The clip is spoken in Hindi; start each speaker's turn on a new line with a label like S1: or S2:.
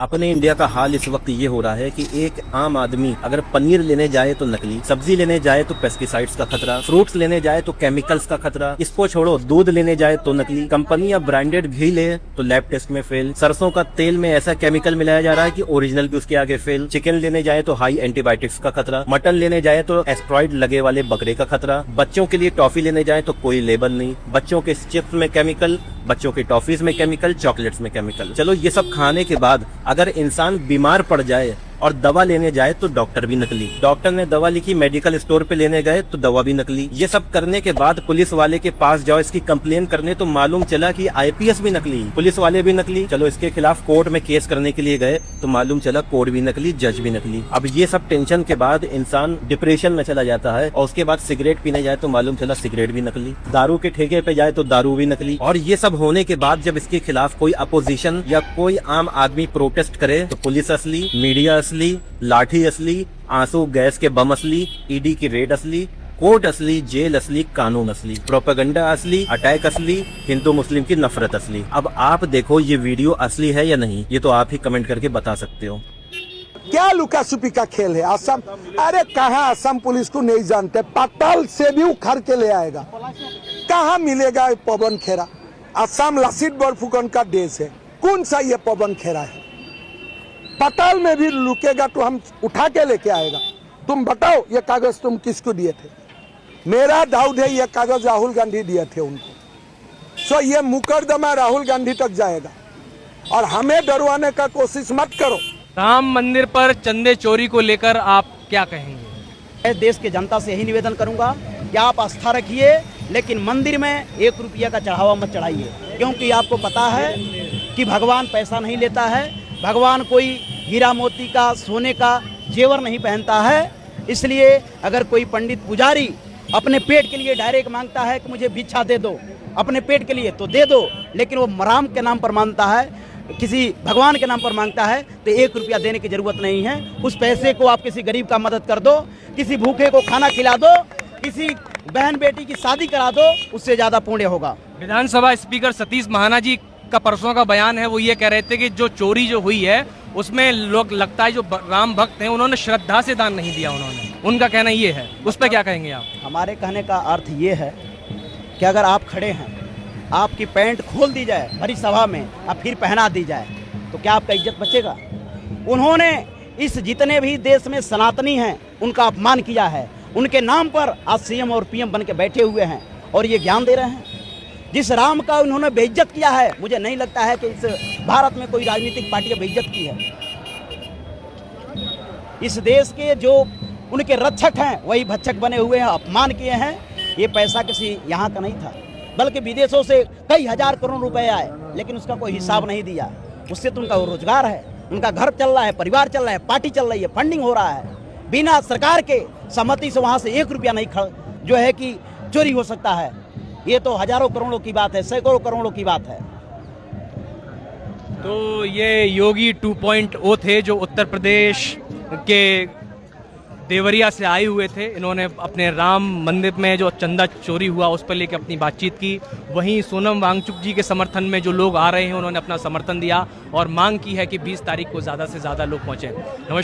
S1: अपने इंडिया का हाल इस वक्त ये हो रहा है कि एक आम आदमी अगर पनीर लेने जाए तो नकली, सब्जी लेने जाए तो पेस्टिसाइड्स का खतरा, फ्रूट्स लेने जाए तो केमिकल्स का खतरा, इसको छोड़ो दूध लेने जाए तो नकली, कंपनी या ब्रांडेड घी ले तो लैब टेस्ट में फेल, सरसों का तेल में ऐसा केमिकल मिलाया जा रहा है कि ओरिजिनल भी उसके आगे फेल, चिकन लेने जाए तो हाई एंटीबायोटिक्स का खतरा, मटन लेने जाए तो एस्ट्रॉइड लगे वाले बकरे का खतरा, बच्चों के लिए टॉफी लेने जाए तो कोई लेबल नहीं, बच्चों के चिप्स में केमिकल, बच्चों के टॉफीज में केमिकल, चॉकलेट्स में केमिकल। चलो ये सब खाने के बाद अगर इंसान बीमार पड़ जाए और दवा लेने जाए तो डॉक्टर भी नकली, डॉक्टर ने दवा लिखी मेडिकल स्टोर पे लेने गए तो दवा भी नकली। ये सब करने के बाद पुलिस वाले के पास जाओ इसकी कंप्लेन करने तो मालूम चला कि आईपीएस भी नकली, पुलिस वाले भी नकली। चलो इसके खिलाफ कोर्ट में केस करने के लिए गए तो मालूम चला कोर्ट भी नकली, जज भी नकली। अब ये सब टेंशन के बाद इंसान डिप्रेशन में चला जाता है और उसके बाद सिगरेट पीने जाए तो मालूम चला सिगरेट भी नकली, दारू के ठेके पे जाए तो दारू भी नकली। और ये सब होने के बाद जब इसके खिलाफ कोई अपोजिशन या कोई आम आदमी प्रोटेस्ट करे तो पुलिस असली, मीडिया असली, लाठी असली, आंसू गैस के बम असली, ईडी की रेड असली, कोर्ट असली, जेल असली, कानून असली, प्रोपेगेंडा असली, अटैक असली, हिंदू मुस्लिम की नफरत असली। अब आप देखो ये वीडियो असली है या नहीं, ये तो आप ही कमेंट करके बता सकते हो।
S2: क्या लुका छुपी का खेल है असम? अरे कहाँ असम पुलिस को नहीं जानते, पाताल से भी उखड़ के ले आएगा। कहाँ मिलेगा ये पवन खेरा? असम लसित बरफुकन का देश है, कौन सा ये पवन खेरा है? पाताल में भी लुकेगा तो हम उठा के लेके आएगा। तुम बताओ ये कागज तुम किसको दिए थे? मेरा डाउट है ये कागज राहुल गांधी दिए थे उनको। सो ये मुकदमा राहुल गांधी तक जाएगा और हमें डरवाने का कोशिश मत करो।
S3: राम मंदिर पर चंदे चोरी को लेकर आप क्या कहेंगे?
S4: मैं देश के जनता से यही निवेदन करूंगा कि आप आस्था रखिए, लेकिन मंदिर में 1 रुपया का चढ़ावा मत चढ़ाइए, क्योंकि आपको पता है कि भगवान पैसा नहीं लेता है, भगवान कोई हीरा मोती का, सोने का जेवर नहीं पहनता है। इसलिए अगर कोई पंडित पुजारी अपने पेट के लिए डायरेक्ट मांगता है कि मुझे भिक्षा दे दो अपने पेट के लिए तो दे दो, लेकिन वो राम के नाम पर मांगता है, किसी भगवान के नाम पर मांगता है तो 1 रुपया देने की जरूरत नहीं है। उस पैसे को आप किसी गरीब का मदद कर दो, किसी भूखे को खाना खिला दो, किसी बहन बेटी की शादी करा दो, उससे ज्यादा पुण्य होगा।
S3: विधानसभा स्पीकर सतीश महाना जी का परसों का बयान है, वो ये कह रहे थे कि जो चोरी जो हुई है उसमें लोग लगता है जो राम भक्त हैं उन्होंने श्रद्धा से दान नहीं दिया, उनका कहना ये है। उस पर क्या कहेंगे आप? हमारे
S4: कहने का अर्थ ये है कि अगर आप खड़े हैं, आपकी पैंट खोल दी जाए भरी सभा में और फिर पहना दी जाए तो क्या आपका इज्जत बचेगा? उन्होंने इस जितने भी देश में सनातनी हैं उनका अपमान किया है, उनके नाम पर आज सीएम और पीएम बन के बैठे हुए हैं और ये ज्ञान दे रहे हैं। जिस राम का उन्होंने बेइज्जत किया है, मुझे नहीं लगता है कि इस भारत में कोई राजनीतिक पार्टी ने बेइज्जत की है। इस देश के जो उनके रक्षक हैं वही भक्षक बने हुए हैं, अपमान किए हैं। ये पैसा किसी यहाँ का नहीं था, बल्कि विदेशों से कई हजार करोड़ रुपए आए, लेकिन उसका कोई हिसाब नहीं दिया। उससे तो उनका रोजगार है, उनका घर चल रहा है, परिवार चल रहा है, पार्टी चल रही है, फंडिंग हो रहा है। बिना सरकार के सहमति से वहाँ से 1 रुपया नहीं जो है कि चोरी हो सकता है। ये तो हजारों करोड़ों की बात है, सैकड़ों करोड़ों की बात है।
S3: तो ये योगी 2.0 थे जो उत्तर प्रदेश के देवरिया से आए हुए थे। इन्होंने अपने राम मंदिर में जो चंदा चोरी हुआ उस पर लेकर अपनी बातचीत की। वहीं सोनम वांगचुक जी के समर्थन में जो लोग आ रहे हैं उन्होंने अपना समर्थन दिया और मांग की है कि 20 तारीख को ज़्यादा से ज़्यादा लोग पहुँचें। नमस्कार।